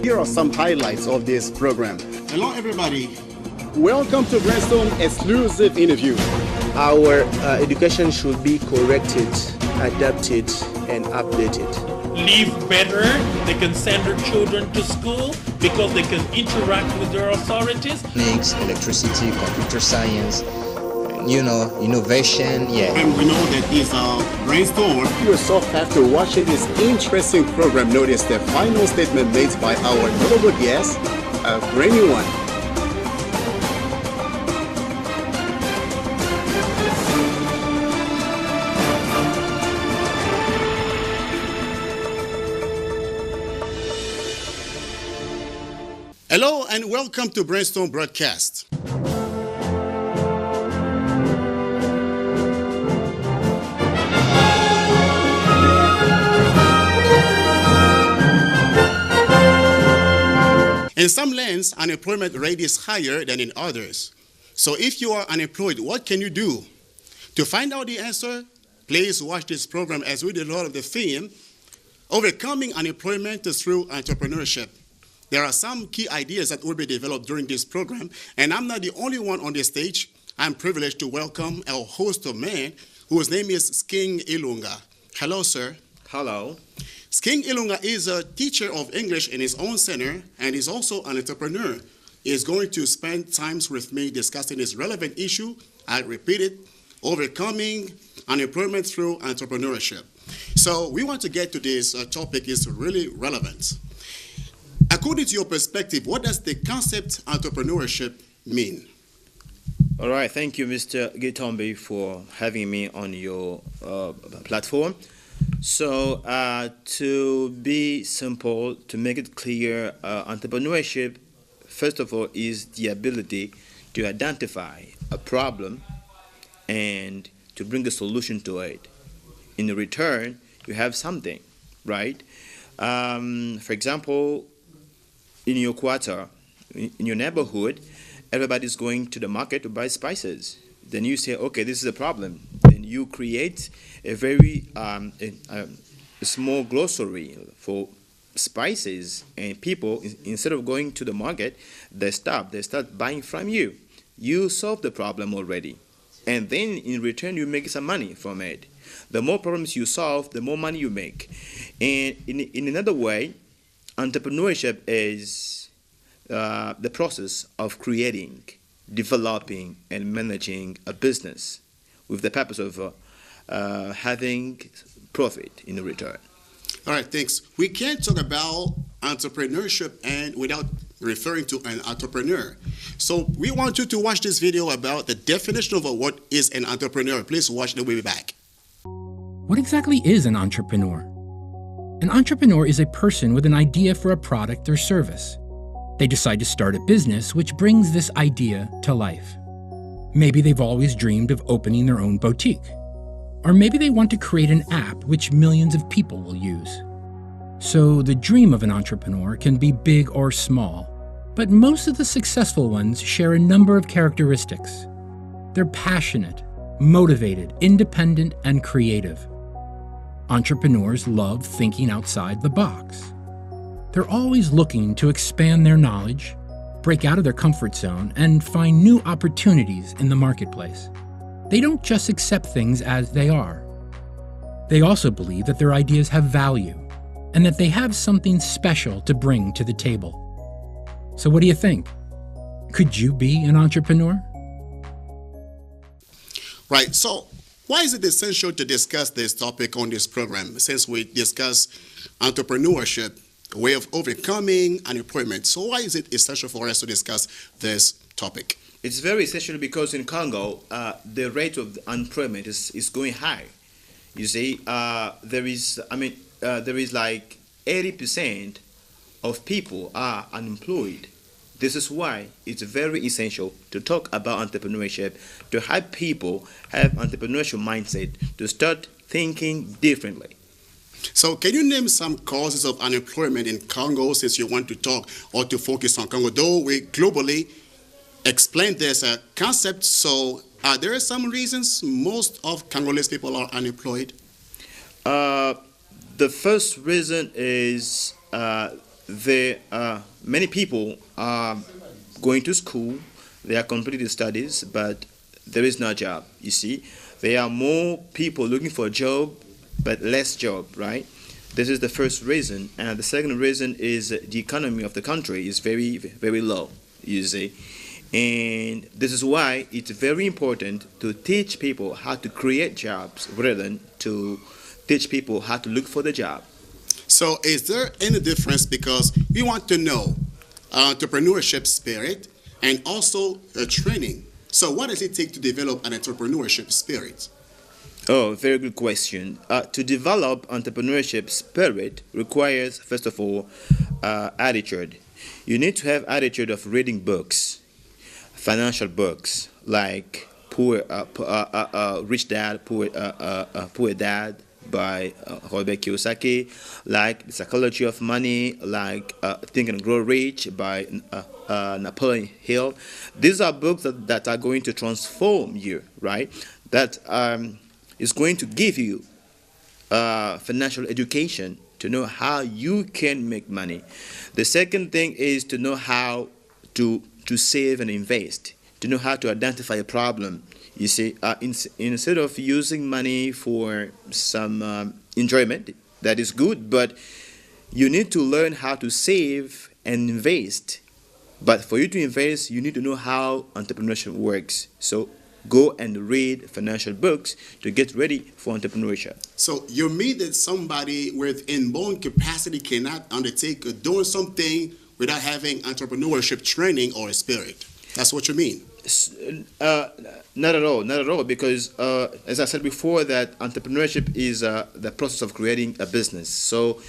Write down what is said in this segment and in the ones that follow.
Here are some highlights of this program. Hello, everybody. Welcome to Brainstorm exclusive interview. Our education should be corrected, adapted, and updated. Live better, they can send their children to school because they can interact with their authorities. Mechanics, electricity, computer science, innovation, And we know that it's a brainstorm. You yourself, after watching this interesting program, notice the final statement made by our notable guest, a brand new one. Hello and welcome to Brainstorm Broadcast. In some lands, unemployment rate is higher than in others. So if you are unemployed, what can you do? To find out the answer, please watch this program as we develop the theme, Overcoming Unemployment Through Entrepreneurship. There are some key ideas that will be developed during this program, and I'm not the only one on the stage. I'm privileged to welcome our host of man, whose name is Sking Ilunga. Hello, sir. Hello. Sking Ilunga is a teacher of English in his own center, and is also an entrepreneur. He is going to spend time with me discussing this relevant issue. I repeat it, overcoming unemployment through entrepreneurship. So we want to get to this topic is really relevant. According to your perspective, what does the concept entrepreneurship mean? All right. Thank you, Mr. Gitombe, for having me on your platform. So, to be simple, to make it clear, entrepreneurship, first of all, is the ability to identify a problem and to bring a solution to it. In return, you have something, right? For example, in your quarter, in your neighborhood, everybody's going to the market to buy spices. Then you say, okay, this is a problem. Then you create a very a small glossary for spices, and people, instead of going to the market, they start buying from you. You solve the problem already. And then in return, you make some money from it. The more problems you solve, the more money you make. And in another way, entrepreneurship is the process of creating, developing, and managing a business with the purpose of having profit in return. All right, thanks. We can't talk about entrepreneurship and without referring to an entrepreneur. So we want you to watch this video about the definition of what is an entrepreneur. Please watch the way back. What exactly is an entrepreneur? An entrepreneur is a person with an idea for a product or service. They decide to start a business which brings this idea to life. Maybe they've always dreamed of opening their own boutique. Or maybe they want to create an app which millions of people will use. So the dream of an entrepreneur can be big or small, but most of the successful ones share a number of characteristics. They're passionate, motivated, independent, and creative. Entrepreneurs love thinking outside the box. They're always looking to expand their knowledge, break out of their comfort zone, and find new opportunities in the marketplace. They don't just accept things as they are. They also believe that their ideas have value and that they have something special to bring to the table. So what do you think? Could you be an entrepreneur? Right, so why is it essential to discuss this topic on this program? Since we discuss entrepreneurship, a way of overcoming unemployment. So why is it essential for us to discuss this topic? It's very essential because in Congo, the rate of unemployment is going high. You see, there is like 80% of people are unemployed. This is why it's very essential to talk about entrepreneurship, to help people have entrepreneurial mindset, to start thinking differently. So can you name some causes of unemployment in Congo, since you want to talk or to focus on Congo? Though we globally explain this concept, so are there some reasons most of Congolese people are unemployed? The first reason is many people are going to school, they are completing studies, but there is no job. You see, there are more people looking for a job, but less job, right? This is the first reason, and the second reason is the economy of the country is very, very low. You see, and this is why it's very important to teach people how to create jobs rather than to teach people how to look for the job. So is there any difference, because we want to know entrepreneurship spirit and also training. So what does it take to develop an entrepreneurship spirit? Oh, very good question. To develop entrepreneurship spirit requires, first of all, attitude. You need to have attitude of reading books, financial books like Rich Dad, Poor Dad by Robert Kiyosaki, like The Psychology of Money, like Think and Grow Rich by Napoleon Hill. These are books that are going to transform you, right? That is going to give you financial education to know how you can make money. The second thing is to know how to save and invest, to know how to identify a problem. You see, instead of using money for some enjoyment, that is good, but you need to learn how to save and invest. But for you to invest, you need to know how entrepreneurship works. So go and read financial books to get ready for entrepreneurship. So you mean that somebody with inborn capacity cannot undertake doing something without having entrepreneurship training or a spirit? That's what you mean? Not at all, because as I said before, that entrepreneurship is the process of creating a business. So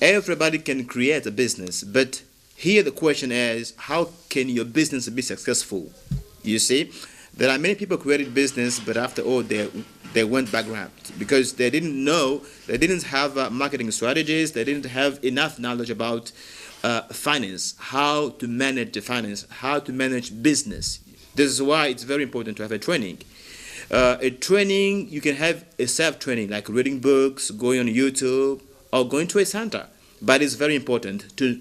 everybody can create a business, but here the question is, how can your business be successful? You see, there are many people created business, but after all, they went bankrupt because they didn't know, they didn't have marketing strategies, they didn't have enough knowledge about finance, how to manage the finance, how to manage business. This is why it's very important to have a training. A training, you can have a self-training, like reading books, going on YouTube, or going to a center. But it's very important to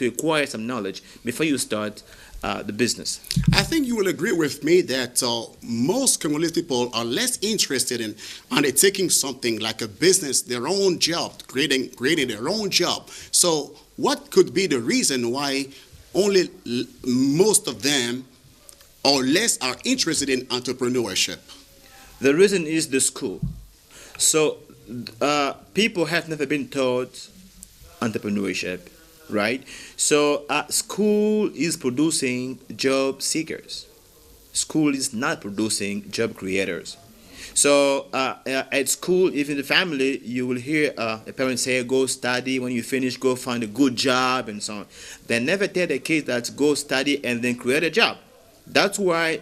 acquire some knowledge before you start the business. I think you will agree with me that most Congolese people are less interested in undertaking something like a business, their own job, creating their own job. So what could be the reason why only most of them or less are interested in entrepreneurship? The reason is the school. So people have never been taught entrepreneurship, right? So school is producing job seekers. School is not producing job creators. So at school, even in the family, you will hear a parent say, go study, when you finish, go find a good job, and so on. They never tell the kids that go study and then create a job. That's why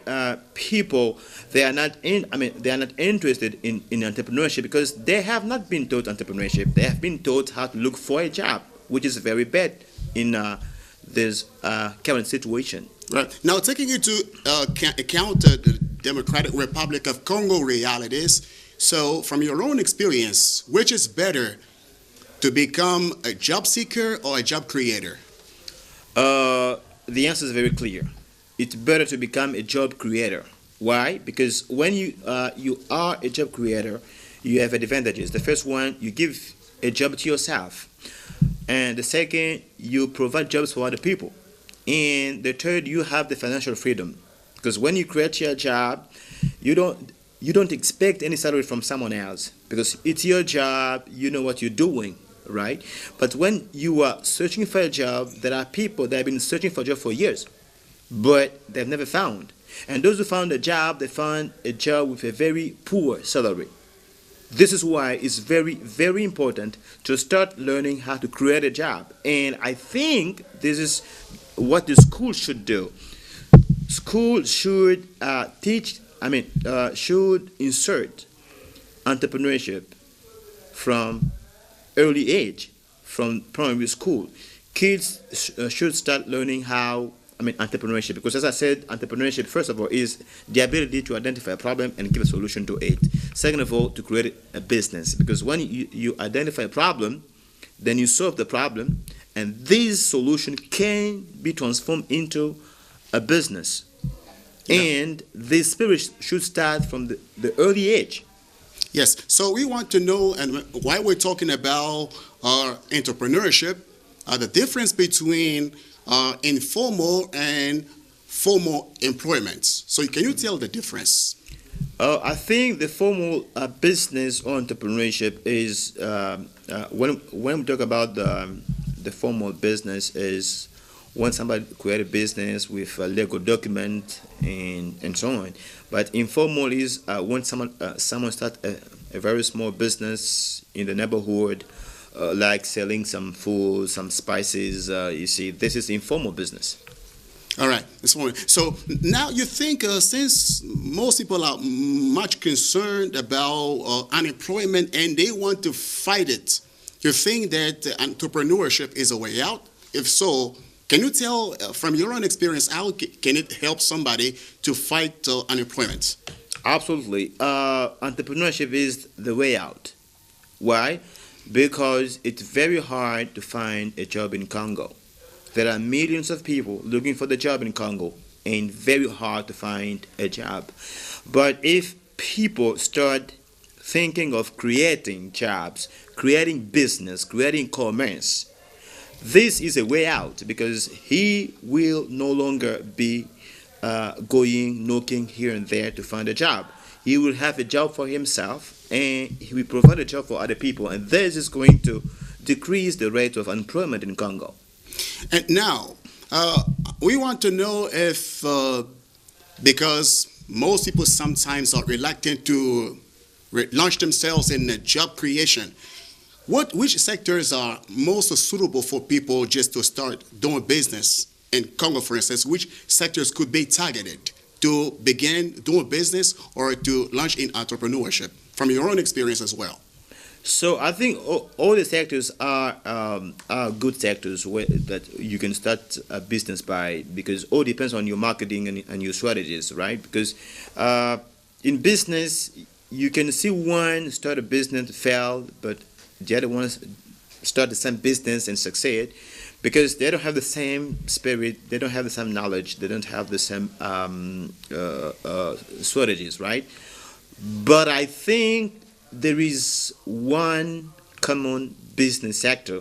people, they are not interested in entrepreneurship, because they have not been taught entrepreneurship. They have been taught how to look for a job, which is very bad in this current situation. Right. Now, taking into account the Democratic Republic of Congo realities, so from your own experience, which is better, to become a job seeker or a job creator? The answer is very clear. It's better to become a job creator. Why? Because when you are a job creator, you have advantages. The first one, you give a job to yourself. And the second, you provide jobs for other people. And the third, you have the financial freedom. Because when you create your job, you don't expect any salary from someone else, because it's your job, you know what you're doing, right? But when you are searching for a job, there are people that have been searching for a job for years, but they've never found. And those who found a job, they found a job with a very poor salary. This is why it's very, very important to start learning how to create a job. And I think this is what the school should do. School should should insert entrepreneurship from early age, from primary school. Kids should start learning entrepreneurship, because as I said, entrepreneurship, first of all, is the ability to identify a problem and give a solution to it. Second of all, to create a business, because when you identify a problem, then you solve the problem, and this solution can be transformed into a business. Yeah. And this spirit should start from the early age. Yes. So we want to know, and why we're talking about entrepreneurship, the difference between informal and formal employments. So can you tell the difference? I think the formal business or entrepreneurship is when we talk about the formal business is when somebody create a business with a legal document and so on. But informal is when someone start a very small business in the neighborhood, like selling some food, some spices. You see, this is informal business. All right. So now you think since most people are much concerned about unemployment and they want to fight it, you think that entrepreneurship is a way out? If so, can you tell from your own experience how can it help somebody to fight unemployment? Absolutely. Entrepreneurship is the way out. Why? Because it's very hard to find a job in Congo. There are millions of people looking for the job in Congo and very hard to find a job. But if people start thinking of creating jobs, creating business, creating commerce, this is a way out because he will no longer be going knocking here and there to find a job. He will have a job for himself and he will provide a job for other people, and this is going to decrease the rate of unemployment in Congo. And now, we want to know if, because most people sometimes are reluctant to launch themselves in job creation, which sectors are most suitable for people just to start doing business in Congo, for instance? Which sectors could be targeted to begin doing business or to launch in entrepreneurship, from your own experience as well? So I think all the sectors are good sectors that you can start a business by, because all depends on your marketing and your strategies, right? Because in business, you can see one start a business fail, but the other ones start the same business and succeed, because they don't have the same spirit, they don't have the same knowledge, they don't have the same strategies, right? But I think there is one common business sector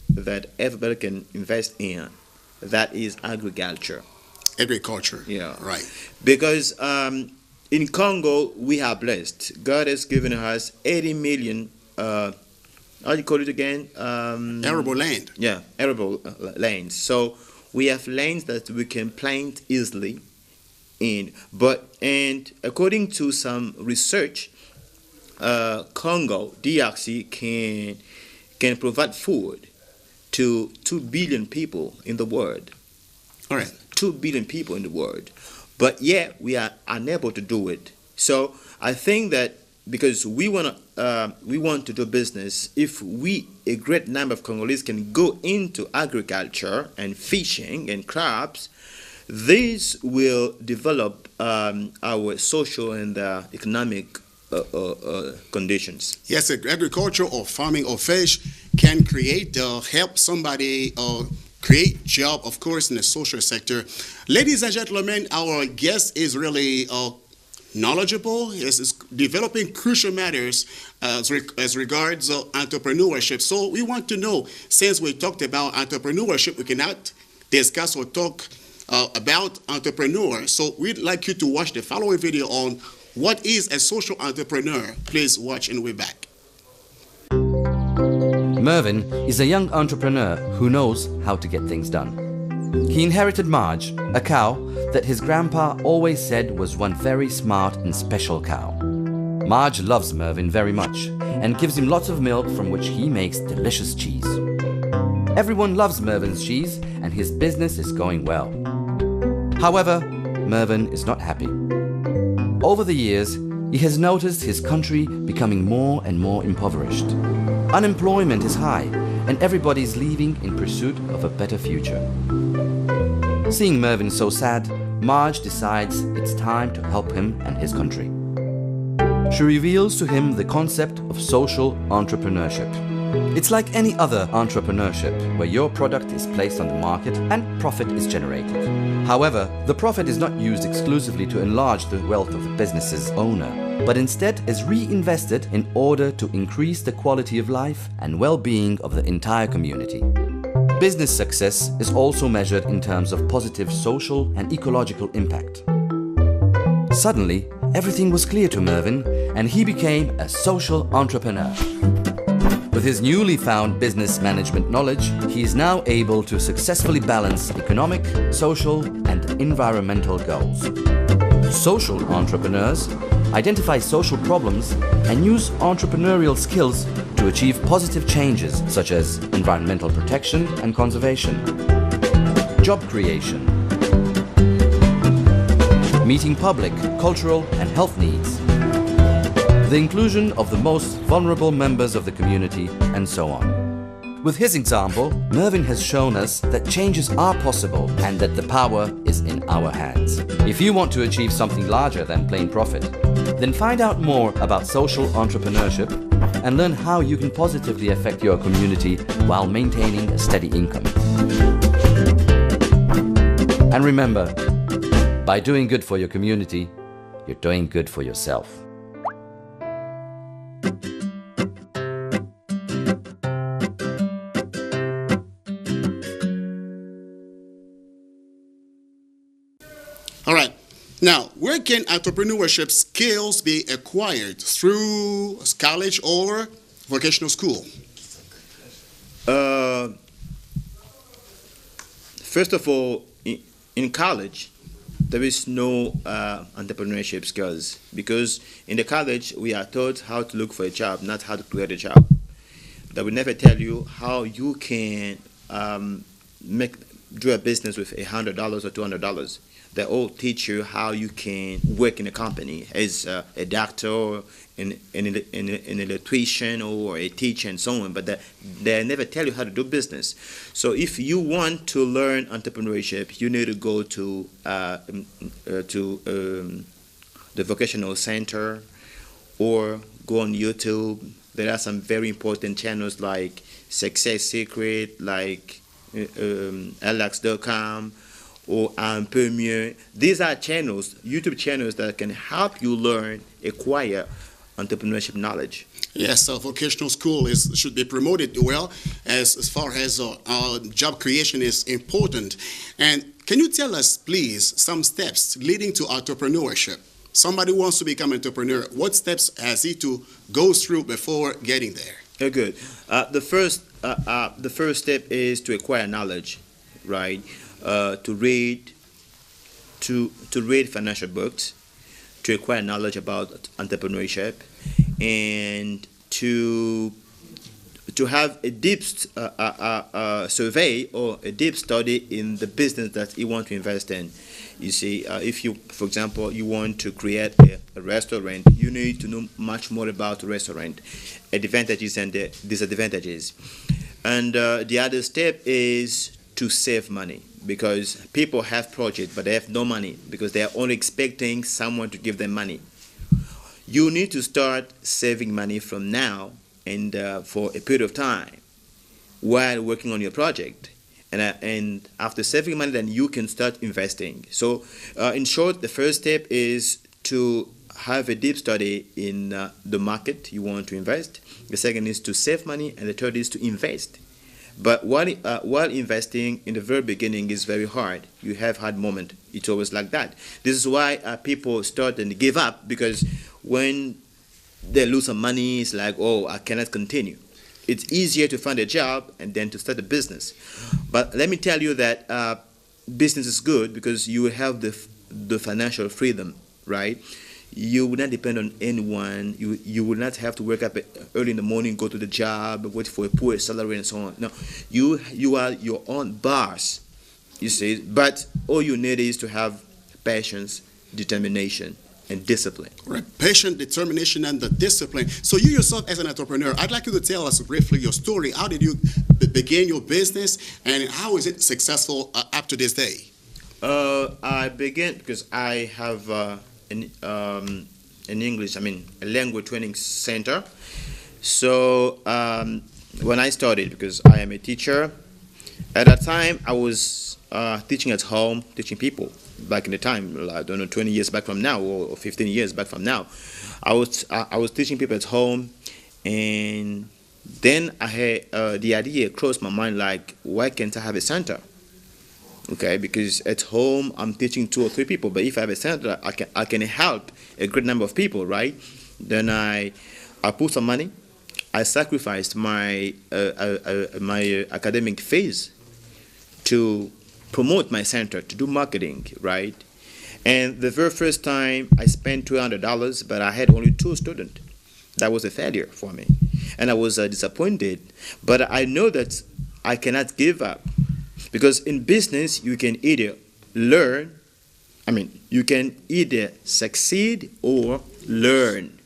that everybody can invest in. That is agriculture. Agriculture. Yeah. Right. Because in Congo, we are blessed. God has given us 80 million, how do you call it again? Arable land. Yeah, arable lands. So we have lands that we can plant easily in. And according to some research, Congo, DRC, can provide food to 2 billion people in the world. All right. 2 billion people in the world. But yet we are unable to do it. So I think that because we want to do business, if a great number of Congolese can go into agriculture and fishing and crops, this will develop our social and economic conditions. Yes, agriculture or farming or fish can create, help somebody create job, of course, in the social sector. Ladies and gentlemen, our guest is really knowledgeable. Is developing crucial matters as regards entrepreneurship. So we want to know, since we talked about entrepreneurship, we cannot discuss or talk about entrepreneur. So we'd like you to watch the following video on what is a social entrepreneur. Please watch and we're back. Mervyn is a young entrepreneur who knows how to get things done. He inherited Marge, a cow that his grandpa always said was one very smart and special cow. Marge loves Mervyn very much and gives him lots of milk from which he makes delicious cheese. Everyone loves Mervyn's cheese and his business is going well. However, Mervyn is not happy. Over the years, he has noticed his country becoming more and more impoverished. Unemployment is high, and everybody is leaving in pursuit of a better future. Seeing Mervyn so sad, Marge decides it's time to help him and his country. She reveals to him the concept of social entrepreneurship. It's like any other entrepreneurship where your product is placed on the market and profit is generated. However, the profit is not used exclusively to enlarge the wealth of the business's owner, but instead is reinvested in order to increase the quality of life and well-being of the entire community. Business success is also measured in terms of positive social and ecological impact. Suddenly, everything was clear to Mervyn, and he became a social entrepreneur. With his newly found business management knowledge, he is now able to successfully balance economic, social, and environmental goals. Social entrepreneurs identify social problems and use entrepreneurial skills to achieve positive changes such as environmental protection and conservation, job creation, meeting public, cultural, and health needs, the inclusion of the most vulnerable members of the community, and so on. With his example, Mervyn has shown us that changes are possible and that the power is in our hands. If you want to achieve something larger than plain profit, then find out more about social entrepreneurship and learn how you can positively affect your community while maintaining a steady income. And remember, by doing good for your community, you're doing good for yourself. All right. Now, where can entrepreneurship skills be acquired? Through college or vocational school? First of all, in college, there is no entrepreneurship skills, because in the college we are taught how to look for a job, not how to create a job. They will never tell you how you can do a business with $100 or $200. They all teach you how you can work in a company as a doctor, an electrician, or a teacher, and so on. But they never tell you how to do business. So if you want to learn entrepreneurship, you need to go to the vocational center or go on YouTube. There are some very important channels like Success Secret, like Alex.com, or Un Peu Mieux. These are channels, YouTube channels, that can help you acquire entrepreneurship knowledge. Yes, vocational school should be promoted well as far as job creation is important. And can you tell us, please, some steps leading to entrepreneurship? Somebody wants to become an entrepreneur. What steps has he to go through before getting there? Very good. The first step is to acquire knowledge, right? To read financial books, to acquire knowledge about entrepreneurship, and to have a deep survey or a deep study in the business that you want to invest in. You see, if you, for example, you want to create a restaurant, you need to know much more about the restaurant, advantages and the disadvantages. And the other step is to save money, because people have projects but they have no money because they are only expecting someone to give them money. You need to start saving money from now and for a period of time while working on your project. And after saving money, then you can start investing. So in short, the first step is to have a deep study in the market you want to invest. The second is to save money, and the third is to invest. But while investing in the very beginning is very hard. You have hard moment. It's always like that. This is why people start and give up, because when they lose some money, it's like, oh, I cannot continue. It's easier to find a job and then to start a business. But let me tell you that business is good because you will have the financial freedom, right? You will not depend on anyone. You will not have to wake up early in the morning, go to the job, wait for a poor salary, and so on. No, you are your own boss, you see. But all you need is to have patience, determination, and discipline. Right, patience, determination, and the discipline. So you yourself as an entrepreneur, I'd like you to tell us briefly your story. How did you begin your business, and how is it successful up to this day? I began because I have in English, a language training center. So when I started, because I am a teacher, at that time I was teaching at home, teaching people. Back in the time, I don't know, 20 years back from now, or 15 years back from now, I was teaching people at home, and then I had the idea crossed my mind, like, why can't I have a center? Okay, because at home I'm teaching 2 or 3 people, but if I have a center, I can help a great number of people, right? Then I put some money. I sacrificed my academic fees to promote my center, to do marketing, right? And the very first time I spent $200, but I had only 2 students. That was a failure for me, and I was disappointed. But I know that I cannot give up, because in business you can either you can either succeed or learn.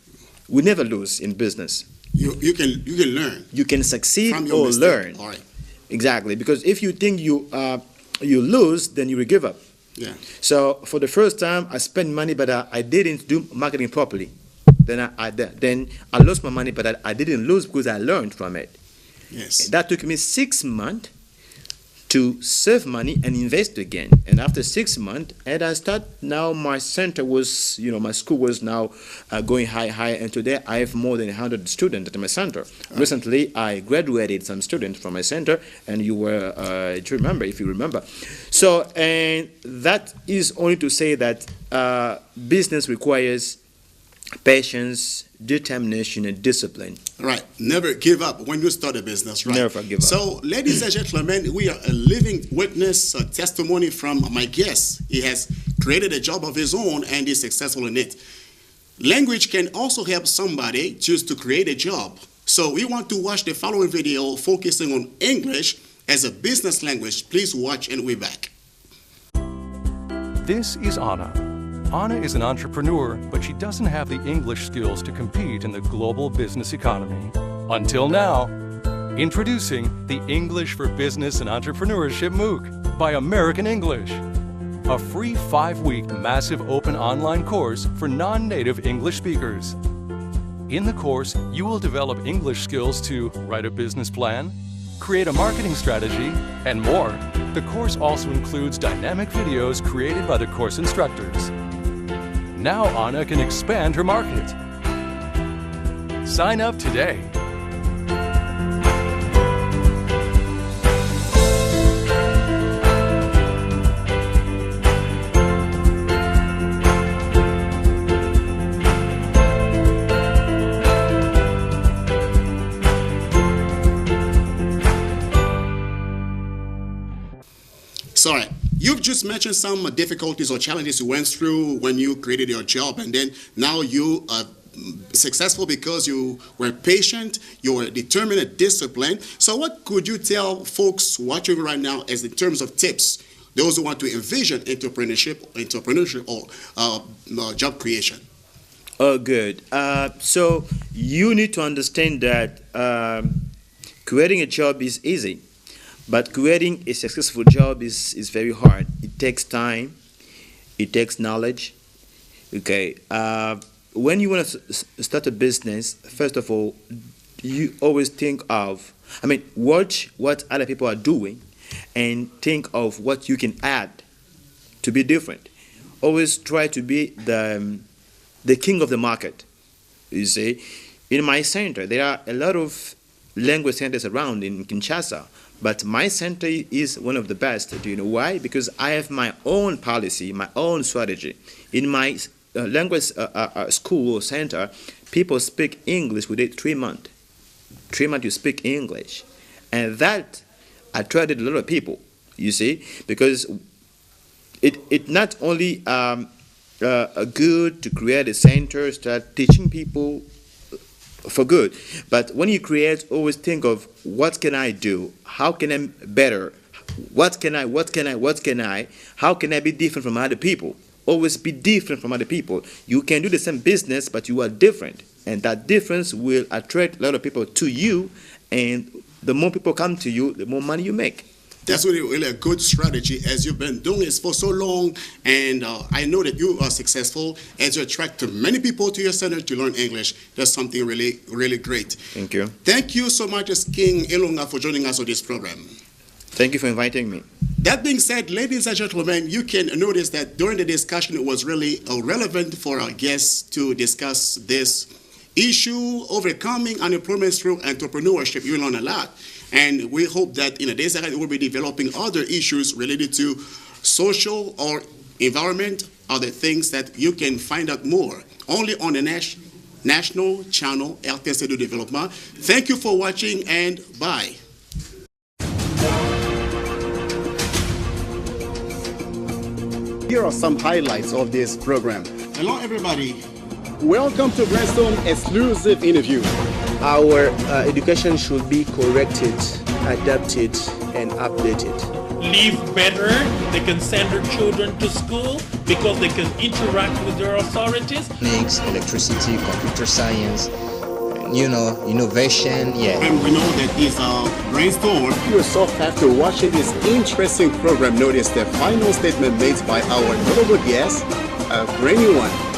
We never lose in business. You can learn. You can succeed From your or mistake. learn. All right. Exactly, because if you think you lose, then you will give up. Yeah. So for the first time, I spent money, but I didn't do marketing properly. Then I lost my money, but I didn't lose because I learned from it. Yes. That took me 6 months to save money and invest again. And after 6 months, and I start now, my center was, my school was now going high, and today I have more than 100 students at my center. Recently, I graduated some students from my center, and you were, if you remember. So, and that is only to say that business requires patience, determination, and discipline. Right. Never give up when you start a business, right? Never give up. So, ladies and gentlemen, we are a living witness, a testimony from my guest. He has created a job of his own and is successful in it. Language can also help somebody choose to create a job. So, we want to watch the following video focusing on English as a business language. Please watch and we're back. This is Anna. Anna is an entrepreneur, but she doesn't have the English skills to compete in the global business economy. Until now. Introducing the English for Business and Entrepreneurship MOOC by American English. A free 5-week massive open online course for non-native English speakers. In the course, you will develop English skills to write a business plan, create a marketing strategy, and more. The course also includes dynamic videos created by the course instructors. Now Anna can expand her market. Sign up today. Sorry. You've just mentioned some difficulties or challenges you went through when you created your job, and then now you are successful because you were patient, you were determined and disciplined. So what could you tell folks watching right now as in terms of tips, those who want to envision entrepreneurship or job creation? Oh, good. So you need to understand that creating a job is easy. But creating a successful job is very hard. It takes time. It takes knowledge. Okay. When you want to start a business, first of all, you always think of, watch what other people are doing and think of what you can add to be different. Always try to be the king of the market. You see, in my center, there are a lot of language centers around in Kinshasa. But my center is one of the best. Do you know why? Because I have my own policy, my own strategy. In my language school or center, people speak English within 3 months. 3 months you speak English. And that attracted a lot of people, you see, because it not only good to create a center, start teaching people for good. But when you create, always think of what can I do? How can I better? What can I? How can I be different from other people? Always be different from other people. You can do the same business, but you are different. And that difference will attract a lot of people to you. And the more people come to you, the more money you make. That's really a good strategy, as you've been doing this for so long, and I know that you are successful as you attract many people to your center to learn English. That's something really, really great. Thank you. Thank you so much, King Ilunga, for joining us on this program. Thank you for inviting me. That being said, ladies and gentlemen, you can notice that during the discussion, it was really relevant for our guests to discuss this issue, overcoming unemployment through entrepreneurship. You learn a lot. And we hope that in the days ahead, we'll be developing other issues related to social or environment, other things that you can find out more only on the national channel, RTC de Développement. Thank you for watching, and bye. Here are some highlights of this program. Hello, everybody. Welcome to Brainstorm Exclusive Interview. Our education should be corrected, adapted, and updated. Live better, they can send their children to school because they can interact with their authorities. Mechanics, electricity, computer science, innovation, And we know that this Brainstorm. Yourself after watching this interesting program, notice the final statement made by our notable guest, a brand new one.